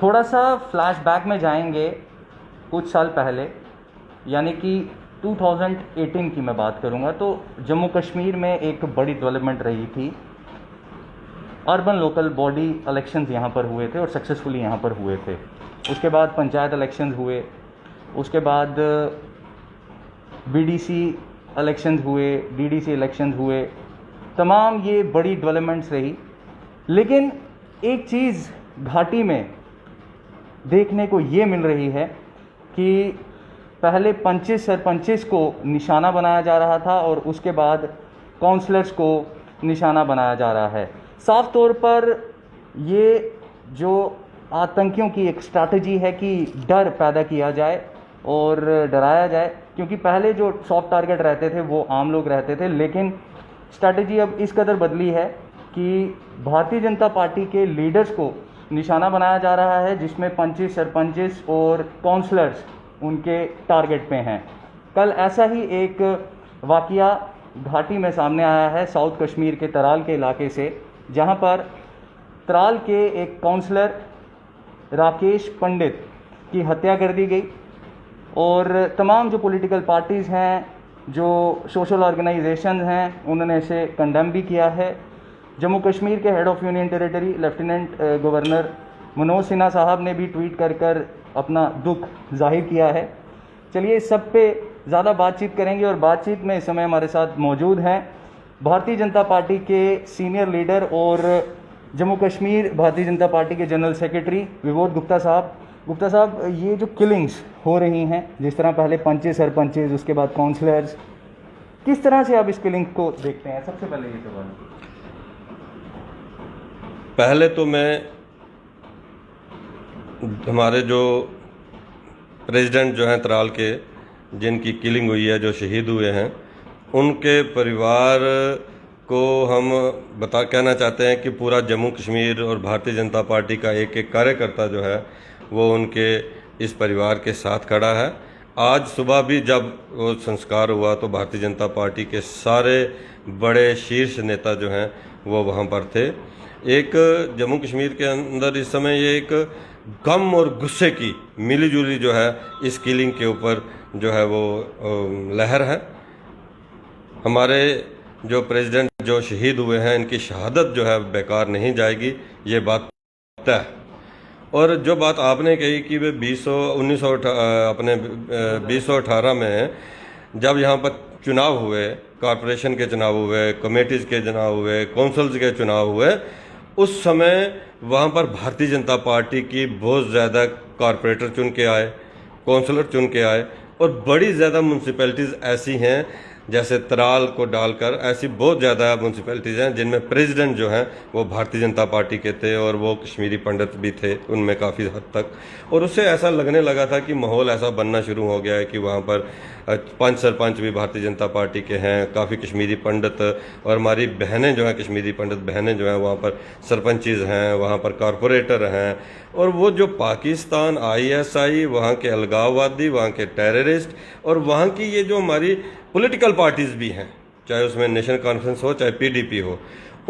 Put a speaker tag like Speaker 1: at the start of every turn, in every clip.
Speaker 1: थोड़ा सा फ्लैशबैक में जाएंगे कुछ साल पहले, यानी कि 2018 की मैं बात करूंगा। तो जम्मू कश्मीर में एक बड़ी डेवलपमेंट रही थी। अर्बन लोकल बॉडी इलेक्शंस यहाँ पर हुए थे और सक्सेसफुली यहाँ पर हुए थे। उसके बाद पंचायत इलेक्शंस हुए, उसके बाद बीडीसी इलेक्शंस हुए, डीडीसी इलेक्शंस हुए। तमाम ये बड़ी डेवलपमेंट्स रही। लेकिन एक चीज़ घाटी में देखने को ये मिल रही है कि पहले पंचेस सरपंचेस को निशाना बनाया जा रहा था और उसके बाद काउंसलर्स को निशाना बनाया जा रहा है। साफ तौर पर ये जो आतंकियों की एक स्ट्रैटेजी है कि डर पैदा किया जाए और डराया जाए, क्योंकि पहले जो सॉफ्ट टारगेट रहते थे वो आम लोग रहते थे। लेकिन स्ट्रैटेजी अब इस कदर बदली है कि भारतीय जनता पार्टी के लीडर्स को निशाना बनाया जा रहा है, जिसमें पंचेस सरपंचेस और काउंसलर्स उनके टारगेट पे हैं। कल ऐसा ही एक वाकया घाटी में सामने आया है, साउथ कश्मीर के तराल के इलाके से, जहां पर तराल के एक काउंसलर राकेश पंडित की हत्या कर दी गई और तमाम जो पॉलिटिकल पार्टीज़ हैं, जो सोशल ऑर्गेनाइजेशन हैं, उन्होंने इसे कंडेम भी किया है। जम्मू कश्मीर के head of union territory lieutenant governor Manoj Sinha साहब ने भी ट्वीट कर अपना दुख जाहिर किया है। चलिए इस सब पे ज़्यादा बातचीत करेंगे और बातचीत में इस समय हमारे साथ मौजूद हैं भारतीय जनता पार्टी के सीनियर लीडर और जम्मू कश्मीर भारतीय जनता पार्टी के जनरल सेक्रेटरी विबोध गुप्ता साहब। गुप्ता साहब, ये जो किलिंग्स हो रही हैं, जिस तरह पहले पंचेस सरपंचेस, उसके बाद काउंसलर्स, किस तरह से आप इस किलिंग को देखते हैं? सबसे पहले ये सवाल।
Speaker 2: पहले तो मैं हमारे जो प्रेसिडेंट जो हैं तराल के, जिनकी किलिंग हुई है, जो शहीद हुए हैं, उनके परिवार को हम कहना चाहते हैं कि पूरा जम्मू कश्मीर और भारतीय जनता पार्टी का एक एक कार्यकर्ता जो है वो उनके इस परिवार के साथ खड़ा है। आज सुबह भी जब वो संस्कार हुआ तो भारतीय जनता पार्टी के सारे बड़े शीर्ष नेता जो हैं वो वहाँ पर थे। एक जम्मू कश्मीर के अंदर इस समय ये एक गम और गुस्से की मिलीजुली जो है इस किलिंग के ऊपर जो है वो लहर है। हमारे जो प्रेसिडेंट जो शहीद हुए हैं, इनकी शहादत जो है बेकार नहीं जाएगी, ये बात तय है। और जो बात आपने कही कि वे 2018 में जब यहाँ पर चुनाव हुए, कॉरपोरेशन के चुनाव हुए, कमेटीज़ के चुनाव हुए, काउंसिल्स के चुनाव हुए, उस समय वहाँ पर भारतीय जनता पार्टी की बहुत ज़्यादा कॉरपोरेटर चुन के आए, काउंसलर चुन के आए और बड़ी ज़्यादा म्यूनसिपैलिटीज़ ऐसी हैं, जैसे तराल को डालकर ऐसी बहुत ज़्यादा म्यूनसिपैलिटीज़ हैं जिनमें प्रेसिडेंट जो हैं वो भारतीय जनता पार्टी के थे और वो कश्मीरी पंडित भी थे उनमें काफ़ी हद तक। और उससे ऐसा लगने लगा था कि माहौल ऐसा बनना शुरू हो गया है कि वहाँ पर पंच सरपंच भी भारतीय जनता पार्टी के हैं, काफ़ी कश्मीरी पंडित और हमारी बहनें जो हैं, कश्मीरी पंडित बहनें जो हैं वहाँ पर सरपंचीज़ हैं, वहाँ पर कॉरपोरेटर हैं। और वो जो पाकिस्तान, ISI, वहाँ के अलगाववादी, वहाँ के टेररिस्ट और वहाँ की ये जो हमारी पॉलिटिकल पार्टीज़ भी हैं, चाहे उसमें नेशनल कॉन्फ्रेंस हो, चाहे PDP हो,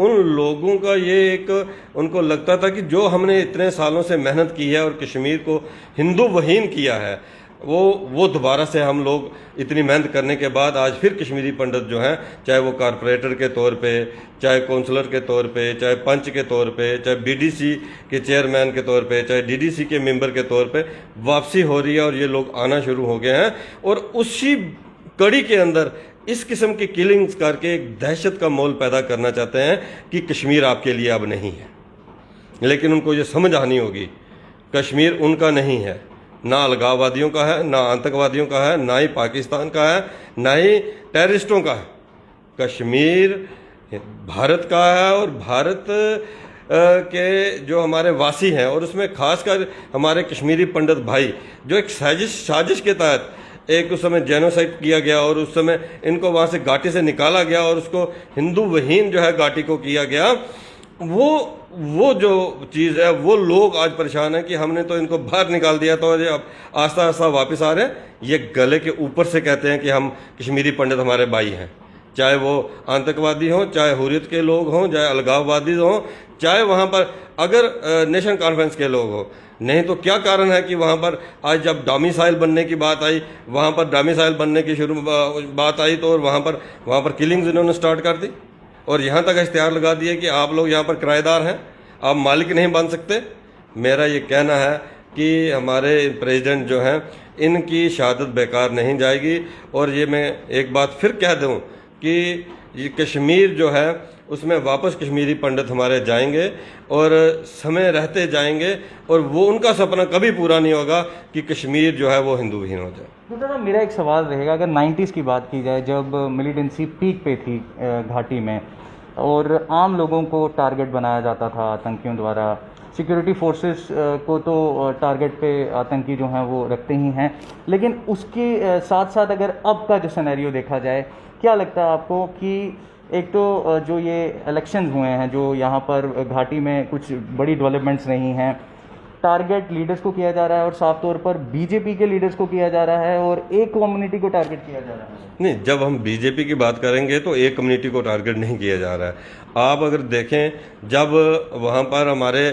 Speaker 2: उन लोगों का ये एक उनको लगता था कि जो हमने इतने सालों से मेहनत की है और कश्मीर को हिंदू वहीन किया है, वो दोबारा से हम लोग इतनी मेहनत करने के बाद आज फिर कश्मीरी पंडित जो हैं, चाहे वो कॉरपोरेटर के तौर पे, चाहे काउंसलर के तौर पे, चाहे पंच के तौर पे, चाहे BDC के चेयरमैन के तौर पे, चाहे DDC के मेंबर के तौर पे वापसी हो रही है और ये लोग आना शुरू हो गए हैं। और उसी कड़ी के अंदर इस किस्म की किलिंग्स करके एक दहशत का माहौल पैदा करना चाहते हैं कि कश्मीर आपके लिए अब नहीं है। लेकिन उनको ये समझ आनी होगी, कश्मीर उनका नहीं है, ना अलगाववादियों का है, ना आतंकवादियों का है, ना ही पाकिस्तान का है, ना ही टेररिस्टों का है। कश्मीर भारत का है और भारत के जो हमारे वासी हैं और उसमें खासकर हमारे कश्मीरी पंडित भाई, जो एक साजिश के तहत एक उस समय जेनोसाइड किया गया और उस समय इनको वहाँ से घाटी से निकाला गया और उसको हिंदू वहीन जो है घाटी को किया गया, वो जो चीज़ है, वो लोग आज परेशान हैं कि हमने तो इनको बाहर निकाल दिया तो ये अब आस्ता आस्ता वापस आ रहे हैं। ये गले के ऊपर से कहते हैं कि हम कश्मीरी पंडित हमारे भाई हैं, चाहे वो आतंकवादी हों, चाहे हुर्रियत के लोग हों, चाहे अलगाववादी हों, चाहे वहाँ पर अगर नेशन कॉन्फ्रेंस के लोग हों। नहीं तो क्या कारण है कि वहाँ पर आज जब डोमिसाइल बनने की बात आई, वहाँ पर डोमिसाइल बनने की बात आई तो वहाँ पर किलिंग्स इन्होंने स्टार्ट कर दी और यहाँ तक इश्तिहार लगा दिए कि आप लोग यहाँ पर किराएदार हैं, आप मालिक नहीं बन सकते। मेरा ये कहना है कि हमारे प्रेसिडेंट जो हैं इनकी शहादत बेकार नहीं जाएगी। और ये मैं एक बात फिर कह दूं कि ये कश्मीर जो है उसमें वापस कश्मीरी पंडित हमारे जाएंगे और समय रहते जाएंगे और वो उनका सपना कभी पूरा नहीं होगा कि कश्मीर जो है वो हिंदू विहीन हो जाए।
Speaker 1: तो दादा मेरा एक सवाल रहेगा, अगर 90s की बात की जाए जब मिलिटेंसी पीक पे थी घाटी में और आम लोगों को टारगेट बनाया जाता था आतंकियों द्वारा, सिक्योरिटी फोर्सेस को तो टारगेट पे आतंकी जो हैं वो रखते ही हैं, लेकिन उसके साथ साथ अगर अब का जो सिनेरियो देखा जाए, क्या लगता है आपको कि एक तो जो ये इलेक्शंस हुए हैं, जो यहाँ पर घाटी में कुछ बड़ी डेवलपमेंट्स रही हैं, टारगेट लीडर्स को किया जा रहा है और साफ तौर पर बीजेपी के लीडर्स को किया जा रहा है और एक कम्युनिटी को टारगेट किया जा रहा है?
Speaker 2: नहीं, जब हम बीजेपी की बात करेंगे तो एक कम्युनिटी को टारगेट नहीं किया जा रहा है। आप अगर देखें, जब वहाँ पर हमारे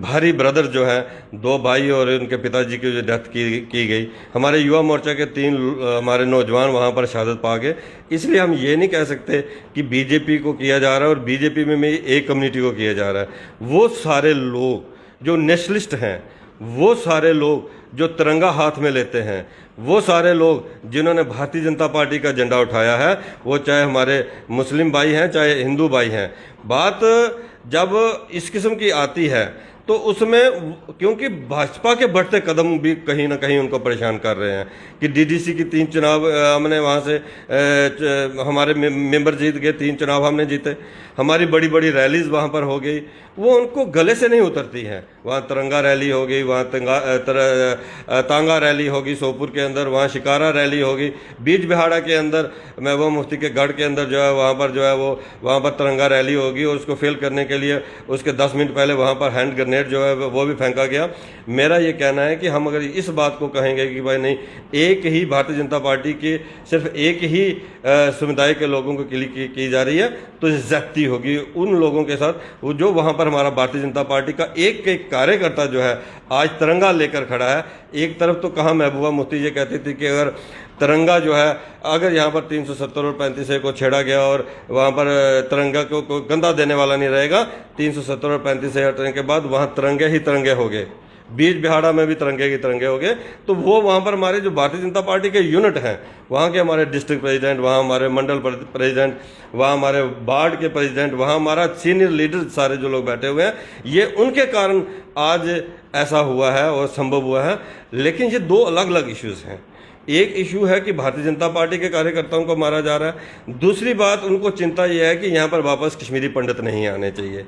Speaker 2: भारी ब्रदर जो हैं, 2 भाई और उनके पिताजी की जो डेथ की गई, हमारे युवा मोर्चा के 3 हमारे नौजवान वहाँ पर शहादत पा गए। इसलिए हम ये नहीं कह सकते कि बीजेपी को किया जा रहा है और बीजेपी में एक कम्युनिटी को किया जा रहा है। वो सारे लोग जो नेशनलिस्ट हैं, वो सारे लोग जो तिरंगा हाथ में लेते हैं, वो सारे लोग जिन्होंने भारतीय जनता पार्टी का झंडा उठाया है, वो चाहे हमारे मुस्लिम भाई हैं चाहे हिंदू भाई हैं। बात जब इस किस्म की आती है तो उसमें क्योंकि भाजपा के बढ़ते कदम भी कहीं ना कहीं उनको परेशान कर रहे हैं कि डीडीसी की 3 चुनाव हमने वहाँ से हमारे मेंबर जीत गए, 3 चुनाव हमने जीते, हमारी बड़ी बड़ी रैलीज वहाँ पर हो गई, वो उनको गले से नहीं उतरती हैं। वहाँ तिरंगा रैली हो गई, वहाँ तांगा रैली होगी सोपुर के अंदर, वहाँ शिकारा रैली होगी, बीज बिहाड़ा के अंदर महबूबा मुफ्ती के गढ़ के अंदर जो है वहाँ पर जो है वो वहाँ पर तिरंगा रैली होगी और उसको फेल करने के लिए उसके 10 मिनट पहले वहाँ पर हैंड ग्रेनेड जो है वो भी फेंका गया। मेरा ये कहना है कि हम अगर इस बात को कहेंगे कि भाई नहीं, एक ही भारतीय जनता पार्टी की सिर्फ एक ही समुदाय के लोगों को की जा रही है तो ज्यादती होगी उन लोगों के साथ वो जो वहाँ पर हमारा भारतीय जनता पार्टी का एक कार्यकर्ता जो है आज तिरंगा लेकर खड़ा है। एक तरफ तो कहाँ महबूबा मुफ्ती ये कहती थी कि अगर तिरंगा जो है अगर यहाँ पर 370 और 35A को छेड़ा गया और वहाँ पर तिरंगा को गंदा देने वाला नहीं रहेगा, 370 और 35A हटने के बाद वहाँ तिरंगे ही तिरंगे हो गए, बीज बिहाड़ा में भी तिरंगे ही तिरंगे हो गए। तो वो वहाँ पर हमारे जो भारतीय जनता पार्टी के यूनिट हैं, वहाँ के हमारे डिस्ट्रिक्ट प्रेसिडेंट, वहाँ हमारे मंडल प्रेसिडेंट, वहाँ हमारे वार्ड के प्रेसिडेंट, वहाँ हमारा सीनियर लीडर सारे जो लोग बैठे हुए हैं, ये उनके कारण आज ऐसा हुआ है और संभव हुआ है। लेकिन ये 2 अलग अलग इश्यूज़ हैं। एक इशू है कि भारतीय जनता पार्टी के कार्यकर्ताओं को मारा जा रहा है, दूसरी बात उनको चिंता यह है कि यहाँ पर वापस कश्मीरी पंडित नहीं आने चाहिए,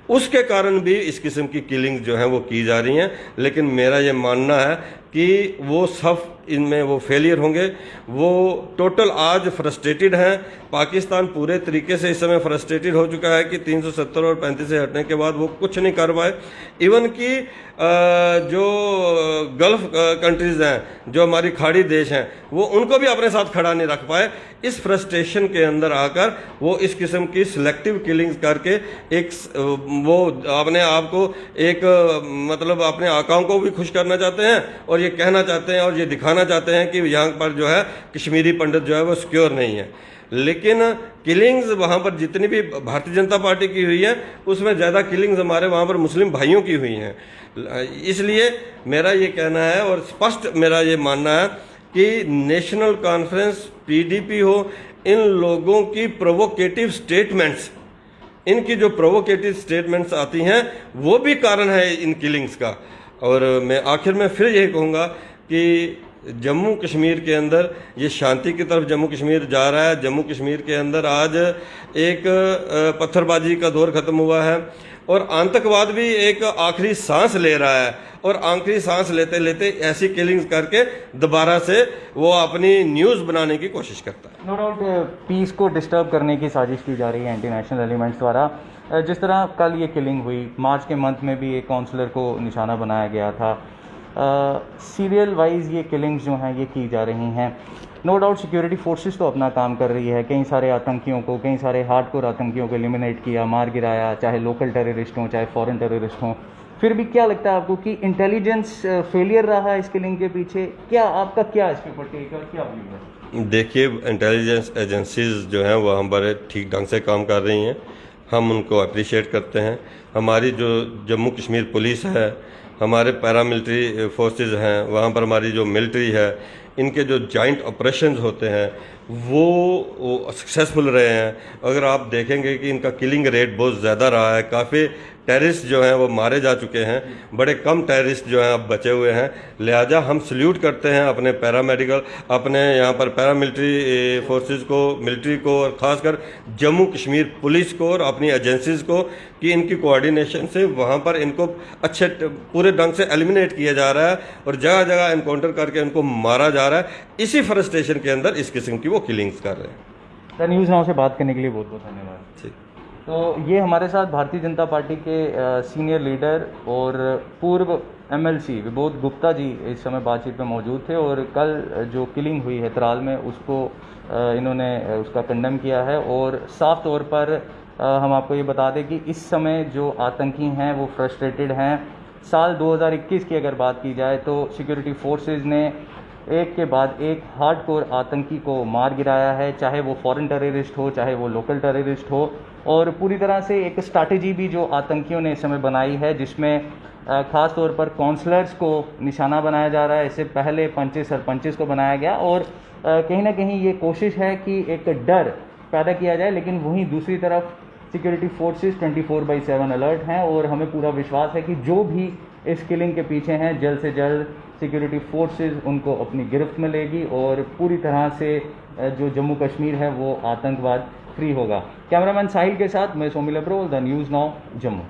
Speaker 2: उसके कारण भी इस किस्म की किलिंग जो है वो की जा रही हैं। लेकिन मेरा ये मानना है कि वो सब इनमें वो फेलियर होंगे। वो टोटल आज फ्रस्ट्रेटेड हैं, पाकिस्तान पूरे तरीके से इस समय फ्रस्ट्रेटेड हो चुका है कि 370 और 35 से हटने के बाद वो कुछ नहीं कर पाए। इवन कि जो गल्फ कंट्रीज़ हैं, जो हमारी खाड़ी देश हैं, वो उनको भी अपने साथ खड़ा नहीं रख पाए। इस फ्रस्ट्रेशन के अंदर आकर वो इस किस्म की सिलेक्टिव किलिंग्स करके एक वो अपने आप को एक मतलब अपने आकाओं को भी खुश करना चाहते हैं और ये कहना चाहते हैं और ये दिखाना चाहते हैं कि यहाँ पर जो है कश्मीरी पंडित जो है वो सिक्योर नहीं है। लेकिन किलिंग्स वहाँ पर जितनी भी भारतीय जनता पार्टी की हुई है उसमें ज़्यादा किलिंग्स हमारे वहाँ पर मुस्लिम भाइयों की हुई हैं। इसलिए मेरा ये कहना है और स्पष्ट मेरा ये मानना है कि नेशनल कॉन्फ्रेंस, पीडीपी हो, इन लोगों की प्रोवोकेटिव स्टेटमेंट्स, इनकी जो प्रोवोकेटिव स्टेटमेंट्स आती हैं वो भी कारण है इन किलिंग्स का। और मैं आखिर में फिर यही कहूँगा कि जम्मू कश्मीर के अंदर ये शांति की तरफ जम्मू कश्मीर जा रहा है। जम्मू कश्मीर के अंदर आज एक पत्थरबाजी का दौर ख़त्म हुआ है और आतंकवाद भी एक आखिरी सांस ले रहा है और आखिरी सांस लेते लेते ऐसी किलिंग्स करके दोबारा से वो अपनी न्यूज़ बनाने की कोशिश करता है।
Speaker 1: नो डाउट पीस को डिस्टर्ब करने की साजिश की जा रही है इंटरनेशनल एलिमेंट्स द्वारा। जिस तरह कल ये किलिंग हुई, मार्च के मंथ में भी एक काउंसलर को निशाना बनाया गया था। सीरियल वाइज ये किलिंग्स जो हैं ये की जा रही हैं। नो डाउट सिक्योरिटी फोर्सेस तो अपना काम कर रही है, कई सारे आतंकियों को, कई सारे हार्डकोर आतंकियों को एलिमिनेट किया, मार गिराया, चाहे लोकल टेररिस्ट हों चाहे फॉरेन टेररिस्ट हों। फिर भी क्या लगता है आपको कि इंटेलिजेंस फेलियर रहा है इस किलिंग के पीछे? क्या आपका क्या इस पे टेक है, क्या व्यू है?
Speaker 2: देखिए, इंटेलिजेंस एजेंसीज जो हैं वो हमारे ठीक ढंग से काम कर रही हैं, हम उनको अप्रिशिएट करते हैं। हमारी जो जम्मू कश्मीर पुलिस है, हमारे पैरामिलिट्री फोर्सेस हैं, वहाँ पर हमारी जो मिलिट्री है, इनके जो जॉइंट ऑपरेशंस होते हैं वो सक्सेसफुल रहे हैं। अगर आप देखेंगे कि इनका किलिंग रेट बहुत ज़्यादा रहा है, काफ़ी टेररिस्ट जो हैं वो मारे जा चुके हैं, बड़े कम टेररिस्ट जो हैं अब बचे हुए हैं। लिहाजा हम सल्यूट करते हैं अपने पैरामेडिकल, अपने यहाँ पर पैरामिलिट्री फोर्सेस को, मिलिट्री को, और ख़ासकर जम्मू कश्मीर पुलिस को और अपनी एजेंसीज़ को, कि इनकी कोऑर्डिनेशन से वहाँ पर इनको अच्छे पूरे ढंग से एलिमिनेट किया जा रहा है और जगह जगह एनकाउंटर करके इनको मारा जा रहा है। इसी फ्रस्ट्रेशन के अंदर इस किस्म की वो किलिंग्स कर रहे हैं।
Speaker 1: द न्यूज़ नाउ से बात करने के लिए बहुत बहुत धन्यवाद।
Speaker 2: ठीक।
Speaker 1: तो ये हमारे साथ भारतीय जनता पार्टी के सीनियर लीडर और पूर्व एमएलसी विबोध गुप्ता जी इस समय बातचीत में मौजूद थे, और कल जो किलिंग हुई है त्राल में उसको इन्होंने उसका कंडेम किया है। और साफ तौर पर हम आपको ये बता दें कि इस समय जो आतंकी हैं वो फ्रस्ट्रेटेड हैं। साल 2021 की अगर बात की जाए तो सिक्योरिटी फोर्सेस ने एक के बाद एक हार्डकोर आतंकी को मार गिराया है, चाहे वो फॉरेन टेररिस्ट हो चाहे वो लोकल टेररिस्ट हो। और पूरी तरह से एक स्ट्रैटेजी भी जो आतंकियों ने इस समय बनाई है, जिसमें ख़ास तौर पर काउंसलर्स को निशाना बनाया जा रहा है। इससे पहले पंचेस सरपंचेस को बनाया गया, और कहीं ना कहीं ये कोशिश है कि एक डर पैदा किया जाए। लेकिन वहीं दूसरी तरफ सिक्योरिटी फोर्सेस 24/7 अलर्ट हैं, और हमें पूरा विश्वास है कि जो भी इस किलिंग के पीछे हैं जल्द से जल्द सिक्योरिटी फोर्सेस उनको अपनी गिरफ्त में लेगी, और पूरी तरह से जो जम्मू कश्मीर है वो आतंकवाद फ्री होगा। कैमरामैन साहिल के साथ मैं Somil Abrol, the news now, Jammu.